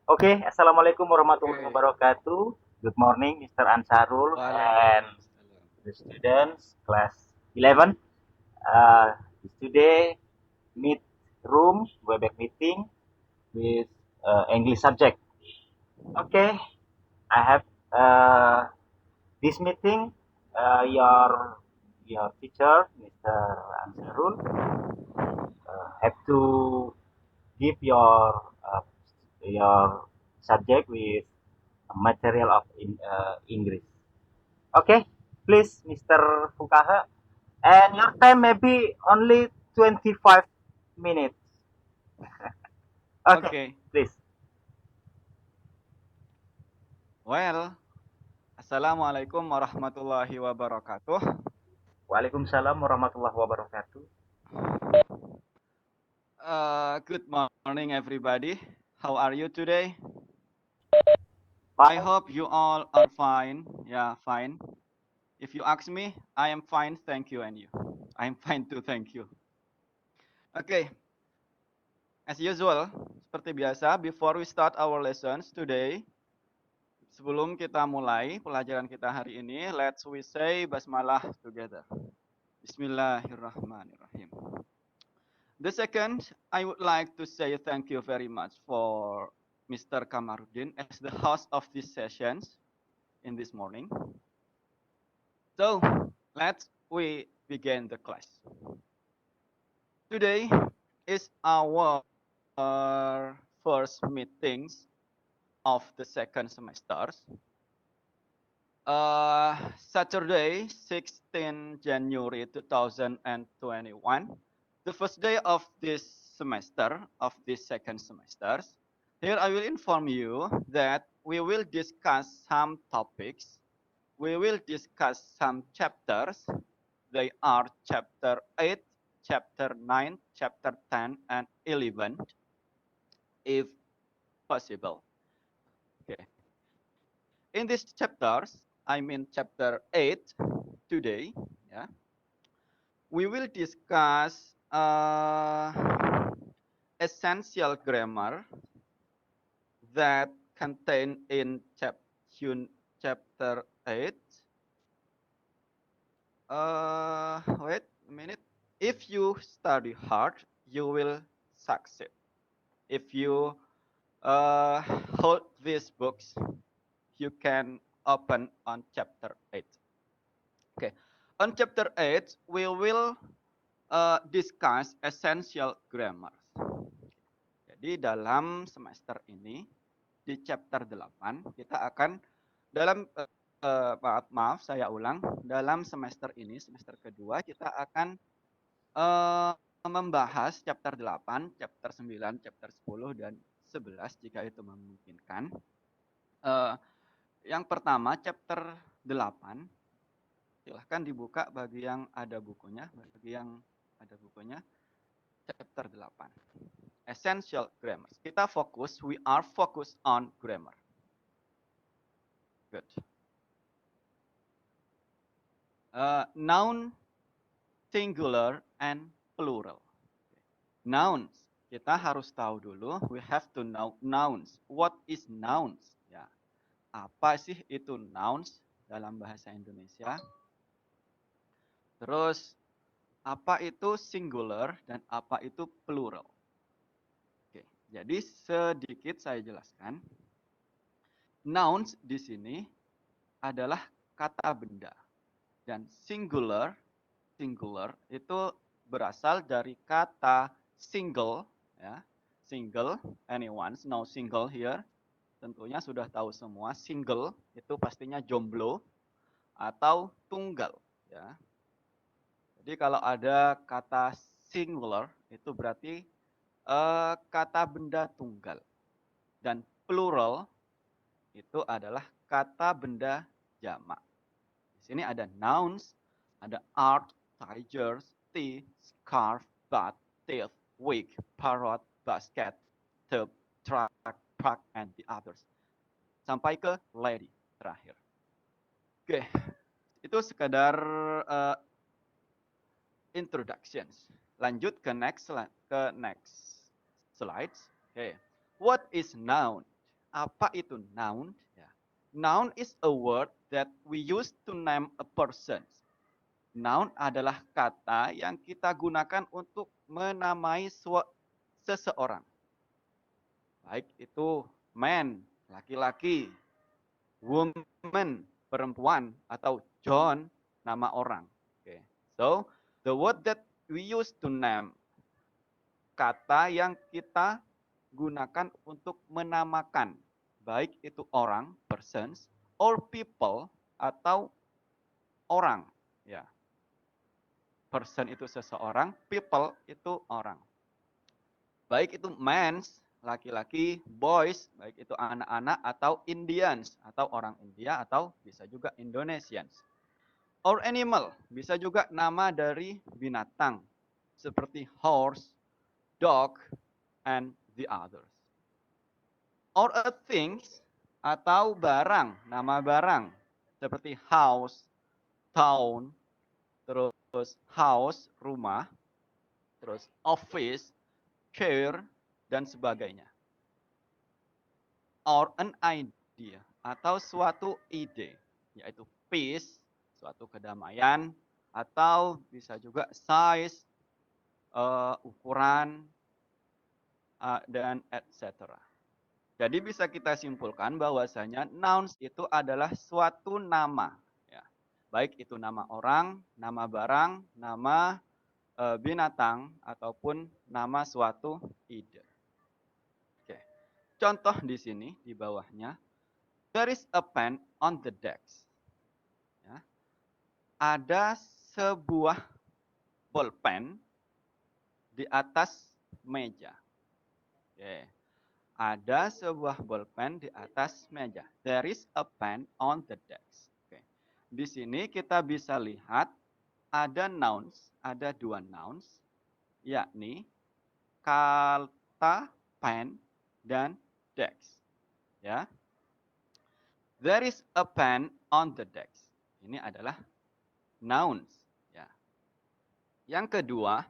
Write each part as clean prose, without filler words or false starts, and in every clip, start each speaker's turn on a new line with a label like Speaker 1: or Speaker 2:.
Speaker 1: Oke, Assalamualaikum warahmatullahi
Speaker 2: Oke,
Speaker 1: wabarakatuh. Good morning, Mr. Ansarul and
Speaker 2: waalaikumsalam.
Speaker 1: the students, class 11. Uh, Today, meet room, Webex meeting with English subject. Okay, I have this meeting. Your teacher, Mr. Ansarul, have to give your subject with material of English. Okay, please, Mr. Fukaha. And your time maybe only 25 minutes. Okay,
Speaker 2: Oke,
Speaker 1: please.
Speaker 2: well, assalamualaikum warahmatullahi wabarakatuh.
Speaker 1: Waalaikumsalam warahmatullahi wabarakatuh.
Speaker 2: Good morning, everybody. How are you today? I
Speaker 1: Fine.
Speaker 2: hope you all are fine. Yeah, fine. If you ask me, I am fine, thank you, and you. I am fine too, thank you. Okay, as usual, seperti biasa, before we start our lessons today, sebelum kita mulai pelajaran kita hari ini, let's we say basmalah together. Bismillahirrahmanirrahim. The second, I would like to say thank you very much for Mr. Kamarudin as the host of these sessions in this morning. So, let's we begin the class. Today is our first meetings of the second semester. Saturday, 16 January 2021, the first day of this semester, of this second semester. Here I will inform you that we will discuss some topics. We will discuss some chapters. They are chapter 8, chapter 9, chapter 10, and 11, if possible. Okay. In these chapters, I mean chapter 8 today, yeah, we will discuss essential grammar that contained in chapter 8. Wait a minute. If you study hard, you will succeed. If you uh, hold these books, you can open on chapter 8. Okay. On chapter 8, we will discuss essential grammar. Jadi dalam semester ini di chapter 8 kita akan dalam maaf saya ulang, dalam semester ini semester kedua kita akan uh, membahas chapter 8, chapter 9, chapter 10 dan 11 jika itu memungkinkan. Uh, yang pertama chapter 8, silahkan dibuka bagi yang ada bukunya, chapter 8. Essential grammar. Kita fokus, we are focused on grammar. Good. Noun, singular, and plural. Nouns. Kita harus tahu dulu, we have to know nouns. What is nouns? Ya, apa sih itu nouns dalam bahasa Indonesia? Terus, apa itu singular dan apa itu plural? Oke, jadi sedikit saya jelaskan. Nouns di sini adalah kata benda. Dan singular itu berasal dari kata single, ya. Single, anyone know single here? Tentunya sudah tahu semua, single itu pastinya jomblo atau tunggal, ya. Jadi kalau ada kata singular itu berarti kata benda tunggal. Dan plural itu adalah kata benda jamak. Di sini ada nouns, ada art, tiger, tea, scarf, bat, teeth, wig, parrot, basket, tub, truck, park, and the others. Sampai ke lady terakhir. Oke, itu sekadar uh, introductions. Lanjut ke next slides. Oke, what is noun? Apa itu noun? Ya. Noun is a word that we use to name a person. Noun adalah kata yang kita gunakan untuk menamai seseorang. Baik itu man, laki-laki, woman, perempuan, atau John, nama orang. Okay. So, the word that we use to name, kata yang kita gunakan untuk menamakan, baik itu orang, persons, or people, atau orang. Ya. Person itu seseorang, people itu orang. Baik itu mens, laki-laki, boys, baik itu anak-anak, atau Indians, atau orang India, atau bisa juga Indonesians. Or animal, bisa juga nama dari binatang, seperti horse, dog, and the others. Or a things, atau barang, nama barang, seperti house, town, terus house, rumah, terus office, chair, dan sebagainya. Or an idea, atau suatu ide, yaitu peace, suatu kedamaian, atau bisa juga size, ukuran, dan etc. Jadi bisa kita simpulkan bahwasanya nouns itu adalah suatu nama. Ya. Baik itu nama orang, nama barang, nama binatang, ataupun nama suatu ide. Oke. Contoh di sini, di bawahnya. There is a pen on the desk. Ya. Ada sebuah bolpen di atas meja. Oke. Ada sebuah bolpen di atas meja. There is a pen on the desk. Oke. Di sini kita bisa lihat ada nouns, ada dua nouns, yakni kata pen dan desk. Ya. There is a pen on the desk. Ini adalah nouns. Ya. Yang kedua,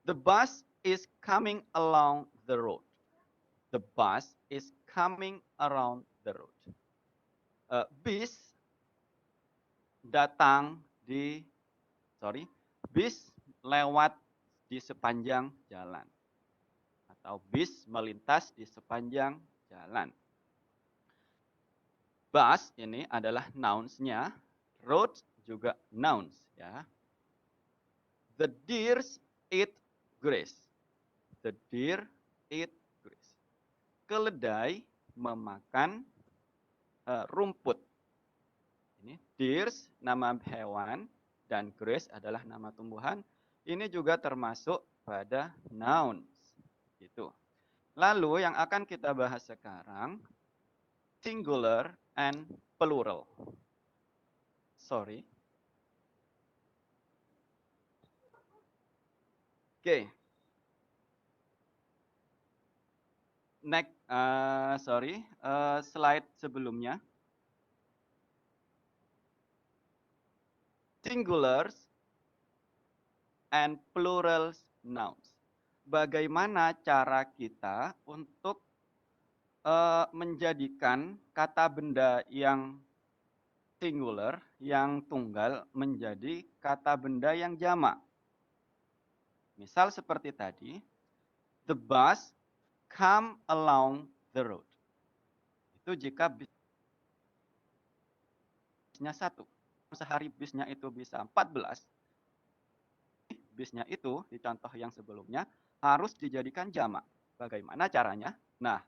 Speaker 2: the bus is coming along the road. The bus is coming around the road. Bis datang bis lewat di sepanjang jalan. Atau bis melintas di sepanjang jalan. Bus ini adalah nouns-nya, road juga nouns. Ya. The deers eat grass. The deer eat grass. Keledai memakan rumput. Ini deers nama hewan dan grass adalah nama tumbuhan. Ini juga termasuk pada nouns. Gitu. Lalu yang akan kita bahas sekarang singular and plural. Sorry. Oke. Next, slide sebelumnya. Singulars and plural nouns. Bagaimana cara kita untuk menjadikan kata benda yang singular, yang tunggal, menjadi kata benda yang jamak. Misal seperti tadi, the bus come along the road. Itu jika bisnya satu. Sehari bisnya itu bisa 14, bisnya itu di contoh yang sebelumnya harus dijadikan jamak. Bagaimana caranya? Nah,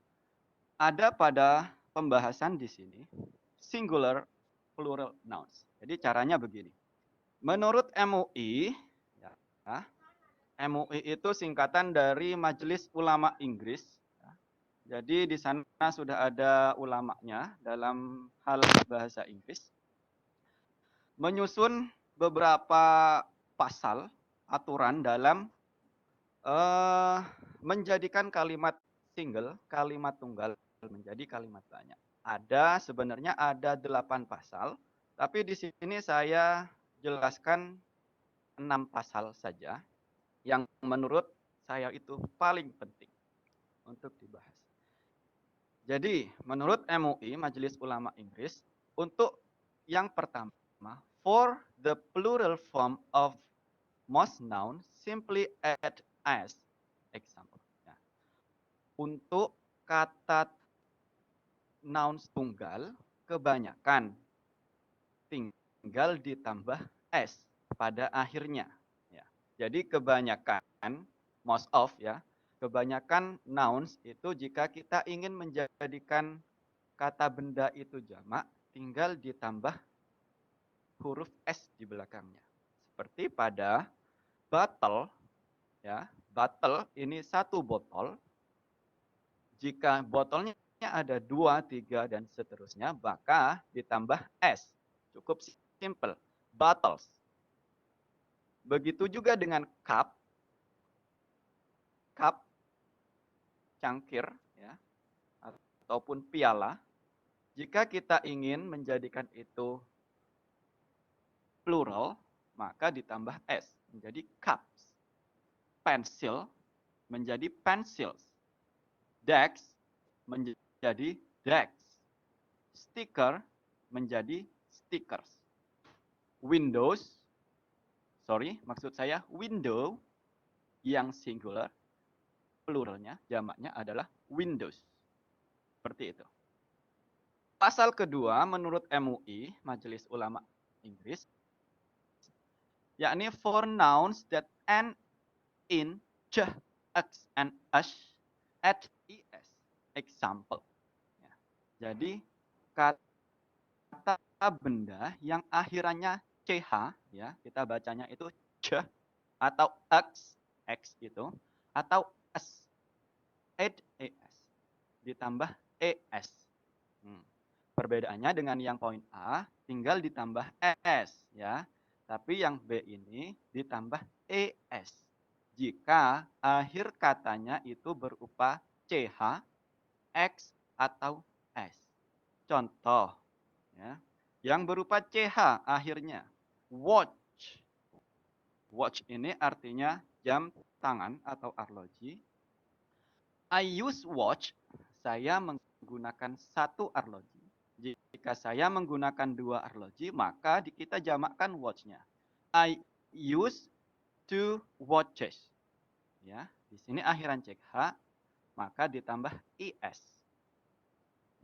Speaker 2: ada pada pembahasan di sini singular plural nouns. Jadi caranya begini. Menurut MUI, ya, MUI itu singkatan dari Majelis Ulama Inggris. Jadi di sana sudah ada ulamanya dalam hal bahasa Inggris. Menyusun beberapa pasal aturan dalam menjadikan kalimat single, kalimat tunggal menjadi kalimat banyak. Sebenarnya ada 8 pasal, tapi di sini saya jelaskan 6 pasal saja yang menurut saya itu paling penting untuk dibahas. Jadi, menurut MUI, Majelis Ulama Inggris, untuk yang pertama, for the plural form of most noun, simply add as. Example. Ya. Untuk kata noun tunggal, kebanyakan tinggal ditambah s pada akhirnya. Ya. Jadi kebanyakan, most of ya, kebanyakan nouns itu jika kita ingin menjadikan kata benda itu jamak, tinggal ditambah huruf S di belakangnya. Seperti pada bottle, ya, bottle ini satu botol. Jika botolnya ada 2, 3, dan seterusnya, maka ditambah S. Cukup simple. Bottles. Begitu juga dengan cup, cup, cangkir, ya, ataupun piala. Jika kita ingin menjadikan itu plural, maka ditambah S menjadi cups. Pensil menjadi pencils. Dex menjadi decks. Sticker menjadi stickers. Windows, maksud saya window yang singular, pluralnya, jamaknya adalah windows. Seperti itu. Pasal kedua menurut MUI, Majelis Ulama Inggris, yakni for nouns that end in j, x, and ash, at es. Example. Ya. Jadi kata benda yang akhirannya ch, ya, kita bacanya itu ch, atau x itu, atau s, add es, ditambah es. Perbedaannya dengan yang poin A, tinggal ditambah es, ya. Tapi yang B ini ditambah es. Jika akhir katanya itu berupa ch, x, atau s. Contoh, ya, yang berupa ch akhirnya watch. Watch ini artinya jam tangan atau arloji. I use watch, saya menggunakan satu arloji. Jika saya menggunakan dua arloji, maka kita jamakkan watch-nya. I use two watches. Ya, di sini akhiran ch, maka ditambah es.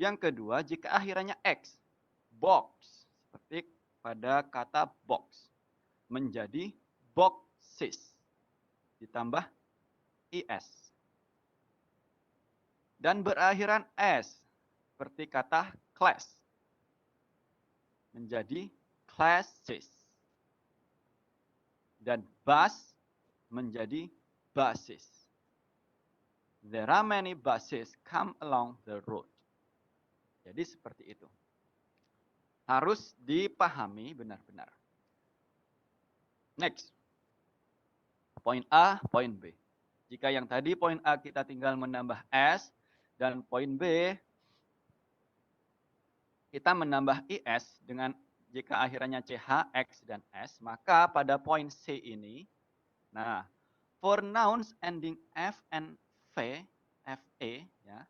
Speaker 2: Yang kedua, jika akhirannya x, box, seperti pada kata box, menjadi boxes, ditambah es. Dan berakhiran s, seperti kata class, menjadi classes. Dan bus menjadi buses. There are many buses come along the road. Jadi seperti itu. Harus dipahami benar-benar. Next. Poin A, poin B. Jika yang tadi poin A kita tinggal menambah S, dan poin B kita menambah IS dengan jika akhirannya CH, X, dan S, maka pada poin C ini, nah, for nouns ending F and V, FE, ya,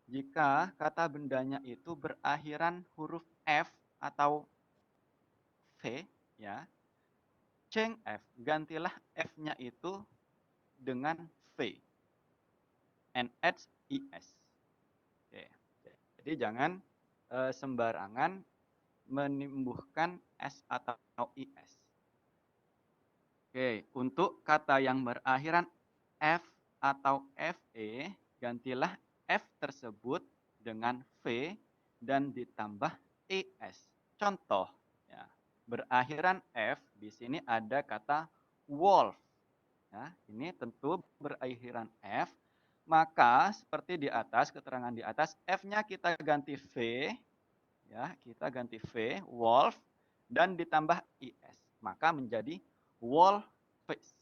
Speaker 2: jika kata bendanya itu berakhiran huruf F atau V, ya, change F, gantilah F-nya itu dengan V, and add IS. Oke. Jadi jangan sembarangan menimbuhkan S atau IS. Oke, untuk kata yang berakhiran F atau FE, gantilah F tersebut dengan V dan ditambah ES. Contoh, ya, berakhiran F, di sini ada kata wolf. Ya, ini tentu berakhiran F, maka seperti di atas, keterangan di atas, F-nya kita ganti V, ya, kita ganti V, wolf, dan ditambah IS. Maka menjadi wolfish.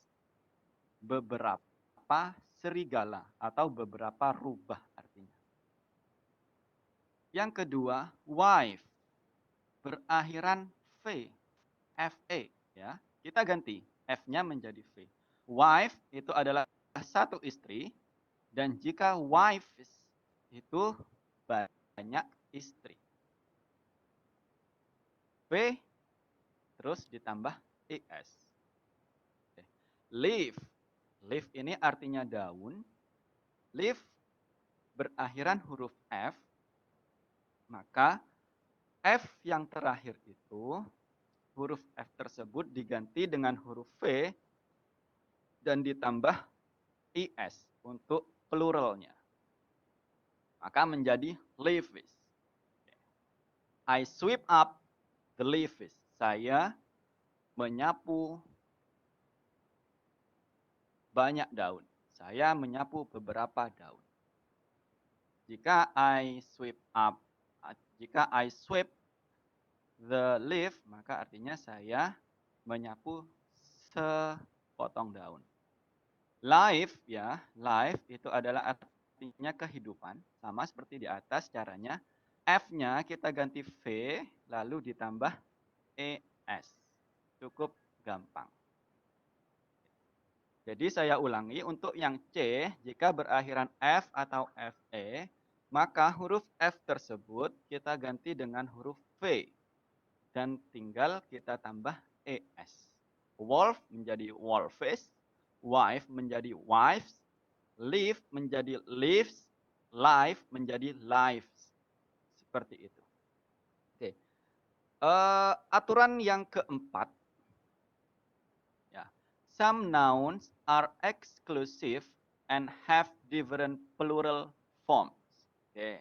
Speaker 2: Beberapa serigala atau beberapa rubah artinya. Yang kedua, wife. Berakhiran V, FE, ya. Kita ganti F-nya menjadi V. Wife itu adalah satu istri, dan jika wives itu banyak istri. V terus ditambah IS. Leaf. Leaf ini artinya daun. Leaf berakhiran huruf F. Maka F yang terakhir itu, huruf F tersebut diganti dengan huruf V dan ditambah IS untuk pluralnya. Maka menjadi leaves. I sweep up the leaves. Saya menyapu banyak daun. Saya menyapu beberapa daun. Jika I sweep the leaf, maka artinya saya menyapu sepotong daun. Life ya, life itu adalah artinya kehidupan, sama seperti di atas caranya. F-nya kita ganti V lalu ditambah ES. Cukup gampang. Jadi saya ulangi, untuk yang C, jika berakhiran F atau FE, maka huruf F tersebut kita ganti dengan huruf V. Dan tinggal kita tambah ES. Wolf menjadi wolves, wife menjadi wives, leaf menjadi leaves, life menjadi lives. Seperti itu. Oke. Aturan yang keempat. Ya. Some nouns are exclusive and have different plural forms. Oke.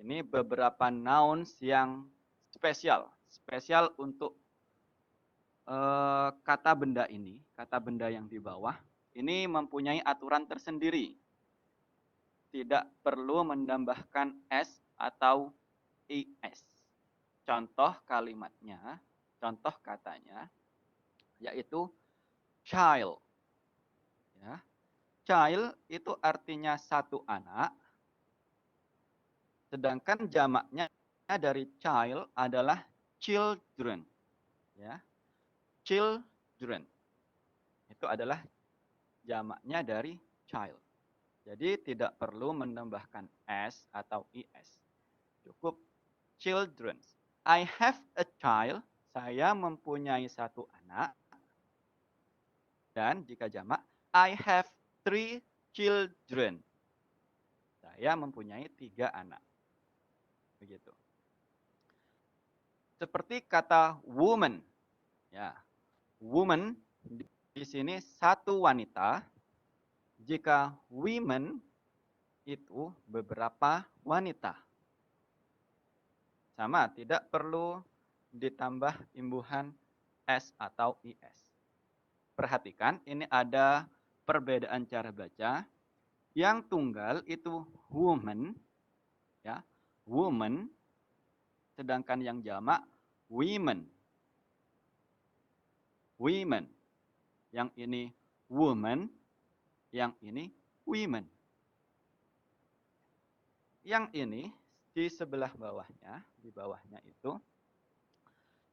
Speaker 2: Ini beberapa nouns yang spesial. Spesial untuk kata benda ini, kata benda yang di bawah, ini mempunyai aturan tersendiri. Tidak perlu menambahkan S atau IS. Contoh kalimatnya, contoh katanya, yaitu child. Ya. Child itu artinya satu anak, sedangkan jamaknya dari child adalah children. Ya. Children. Itu adalah jamaknya dari child. Jadi tidak perlu menambahkan S atau IS. Cukup children. I have a child. Saya mempunyai satu anak. Dan jika jamak, I have 3 children. Saya mempunyai 3 anak. Begitu. Seperti kata woman. Ya. Woman di sini satu wanita. Jika women itu beberapa wanita. Sama, tidak perlu ditambah imbuhan S atau IS. Perhatikan, ini ada perbedaan cara baca. Yang tunggal itu woman, ya, woman, sedangkan yang jamak women. Women. Yang ini woman, yang ini women. Yang ini di sebelah bawahnya, di bawahnya itu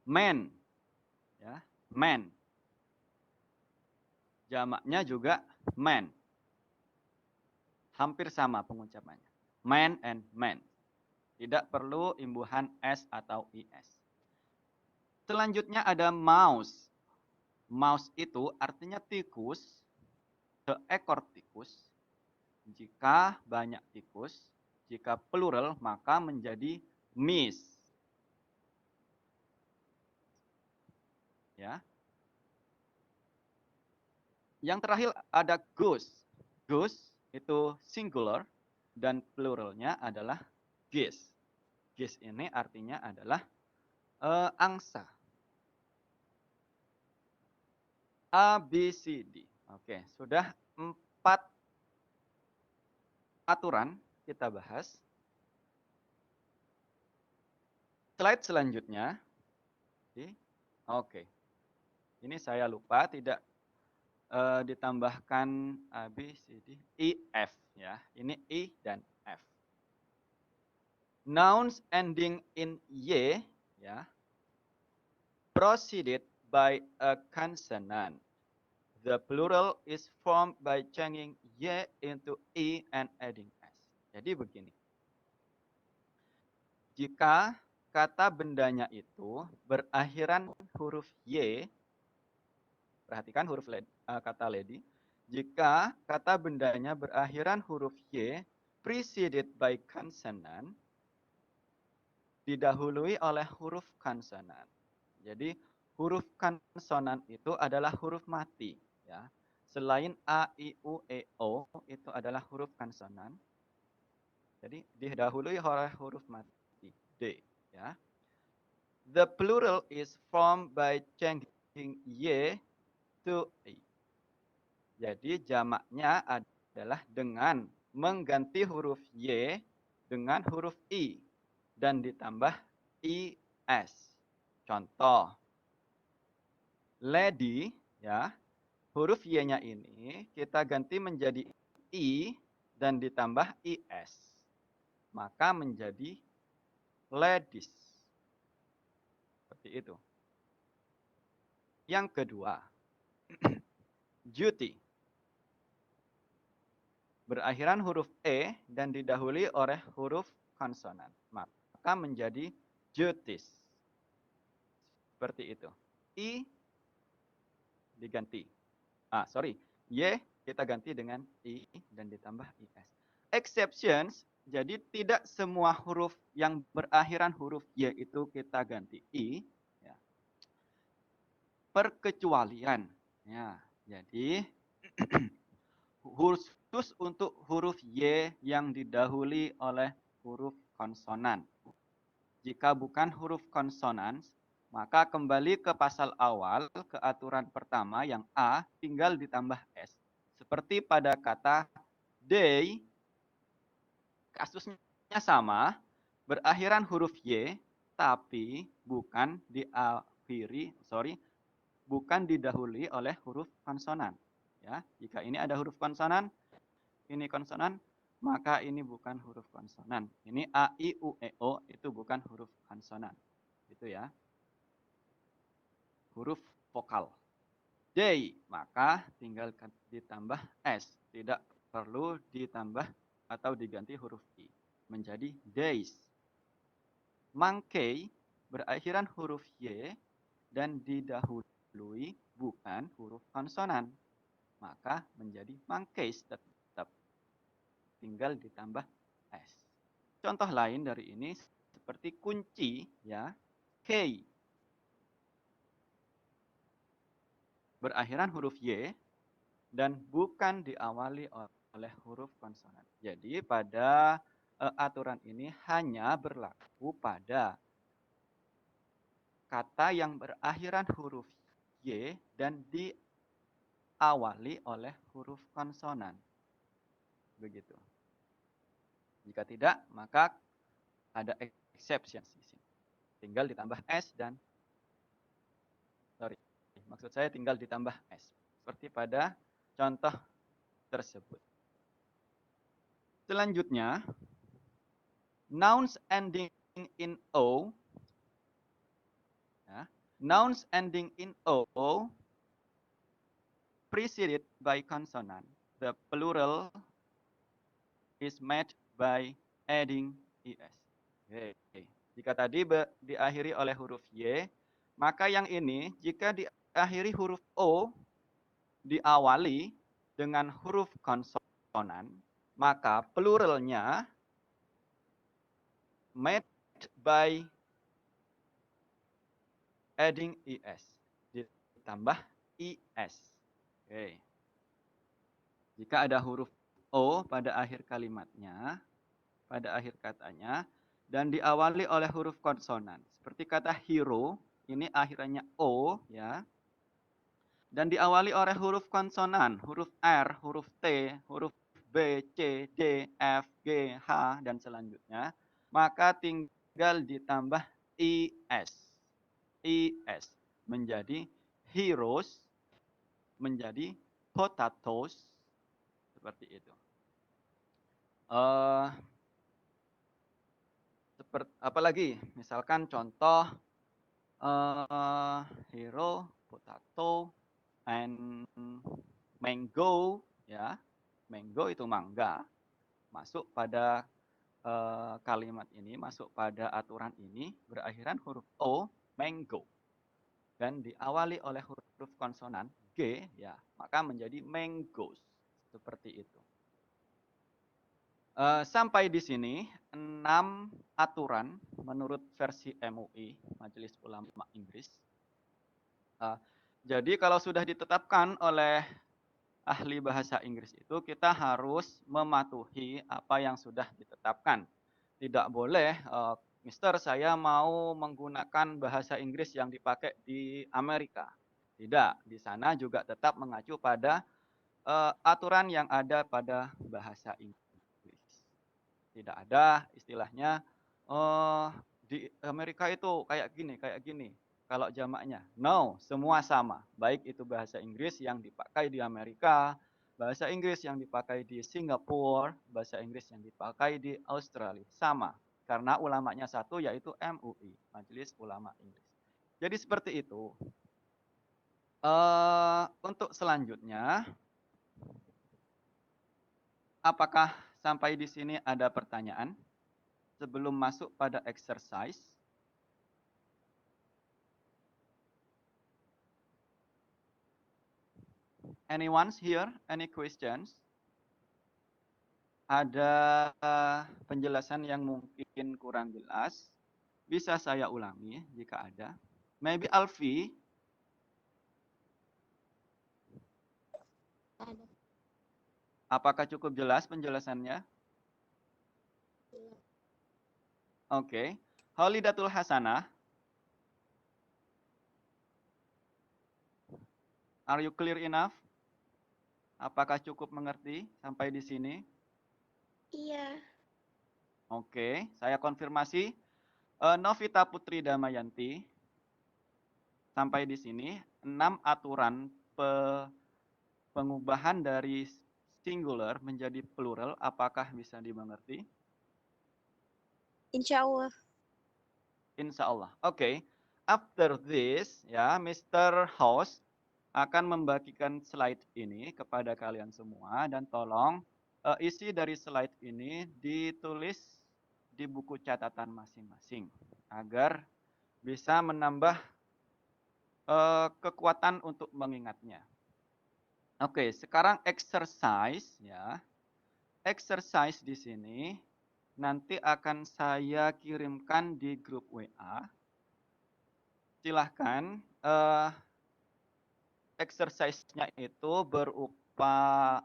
Speaker 2: men. Ya, men. Jamaknya juga men. Hampir sama pengucapannya. Man and men. Tidak perlu imbuhan S atau IS. Selanjutnya ada mouse. Mouse itu artinya tikus, seekor tikus. Jika banyak tikus, jika plural maka menjadi mice. Ya. Yang terakhir ada goose. Goose itu singular dan pluralnya adalah geese. Geese ini artinya adalah angsa. A, B, C, D. Oke, sudah 4 aturan kita bahas. Slide selanjutnya. Oke. Ini saya lupa tidak ditambahkan A, B, C, D, E, F. Ya. Ini E dan F. Nouns ending in Y, ya, preceded by a consonant. The plural is formed by changing Y into E and adding S. Jadi begini. jika kata bendanya itu berakhiran huruf Y, perhatikan kata lady, jika kata bendanya berakhiran huruf Y, preceded by consonant, didahului oleh huruf konsonan. Jadi huruf konsonan itu adalah huruf mati, ya. Selain A, I, U, E, O itu adalah huruf konsonan. Jadi didahului oleh huruf mati D, ya. The plural is formed by changing Y to I. Jadi jamaknya adalah dengan mengganti huruf Y dengan huruf I dan ditambah IS. Contoh, lady, ya, huruf Y-nya ini kita ganti menjadi I dan ditambah IS. Maka menjadi ladies. Seperti itu. Yang kedua, duty. Berakhiran huruf E dan didahului oleh huruf konsonan. Maka menjadi duties. Seperti itu. I diganti. Y kita ganti dengan I dan ditambah IS. Exceptions, jadi tidak semua huruf yang berakhiran huruf Y itu kita ganti I. Ya. Perkecualian. Ya, jadi khusus untuk huruf Y yang didahului oleh huruf konsonan. Jika bukan huruf konsonan, maka kembali ke pasal awal, ke aturan pertama yang A tinggal ditambah S. Seperti pada kata they, kasusnya sama, berakhiran huruf Y, tapi bukan didahului oleh huruf konsonan. Ya, jika ini ada huruf konsonan, ini konsonan, maka ini bukan huruf konsonan. Ini A, I, U, E, O itu bukan huruf konsonan. Itu ya. Huruf vokal. Day, maka tinggal ditambah S. Tidak perlu ditambah atau diganti huruf I. Menjadi days. Monkey berakhiran huruf Y dan didahului bukan huruf konsonan. Maka menjadi monkeys tetap. Tinggal ditambah S. Contoh lain dari ini seperti kunci, ya, key. Berakhiran huruf Y dan bukan diawali oleh huruf konsonan. Jadi pada aturan ini hanya berlaku pada kata yang berakhiran huruf Y dan diawali oleh huruf konsonan. Begitu. Jika tidak, maka ada exception di sini. Tinggal ditambah S dan maksud saya tinggal ditambah S. Seperti pada contoh tersebut. Selanjutnya, nouns ending in O. Ya, nouns ending in O preceded by consonant. The plural is made by adding IS. Okay. Jika tadi diakhiri oleh huruf Y, maka yang ini jika diakhiri huruf O diawali dengan huruf konsonan, maka pluralnya made by adding IS. Ditambah IS. Oke. Jika ada huruf O pada akhir kalimatnya, pada akhir katanya, dan diawali oleh huruf konsonan. Seperti kata hero, ini akhirnya O, ya. Dan diawali oleh huruf konsonan, huruf R, huruf T, huruf B, C, D, F, G, H, dan selanjutnya. Maka tinggal ditambah IS. IS menjadi heroes, menjadi potatoes, seperti itu. Apalagi, misalkan contoh hero, potato, and mango, ya. Mango itu mangga, masuk pada kalimat ini, masuk pada aturan ini, berakhiran huruf O, mango. Dan diawali oleh huruf konsonan G, ya, maka menjadi mangoes. Seperti itu. Sampai di sini 6 aturan menurut versi MUI, Majelis Ulama Inggris. Jadi kalau sudah ditetapkan oleh ahli bahasa Inggris itu, kita harus mematuhi apa yang sudah ditetapkan. Tidak boleh, Mister, saya mau menggunakan bahasa Inggris yang dipakai di Amerika. Tidak, di sana juga tetap mengacu pada aturan yang ada pada bahasa Inggris. Tidak ada istilahnya di Amerika itu kayak gini. Kalau jamaknya, no, semua sama. Baik itu bahasa Inggris yang dipakai di Amerika, bahasa Inggris yang dipakai di Singapura, bahasa Inggris yang dipakai di Australia, sama. Karena ulamanya satu, yaitu MUI, Majelis Ulama Inggris. Jadi seperti itu. Untuk selanjutnya, apakah sampai di sini ada pertanyaan sebelum masuk pada exercise? Anyone here? Any questions? Ada penjelasan yang mungkin kurang jelas? Bisa saya ulangi jika ada. Maybe Alfi?
Speaker 3: Ada.
Speaker 2: Apakah cukup jelas penjelasannya? Oke. Holidatul Hasanah. Are you clear enough? Apakah cukup mengerti sampai di sini?
Speaker 3: Iya.
Speaker 2: Oke, saya konfirmasi. Novita Putri Damayanti. Sampai di sini 6 aturan pengubahan dari singular menjadi plural, apakah bisa dimengerti?
Speaker 3: Insya Allah.
Speaker 2: Insya Allah. Oke. After this, ya, Mr. Host akan membagikan slide ini kepada kalian semua dan tolong isi dari slide ini ditulis di buku catatan masing-masing agar bisa menambah kekuatan untuk mengingatnya. Oke, sekarang exercise, ya. Exercise di sini nanti akan saya kirimkan di grup WA. Silahkan exercise-nya itu berupa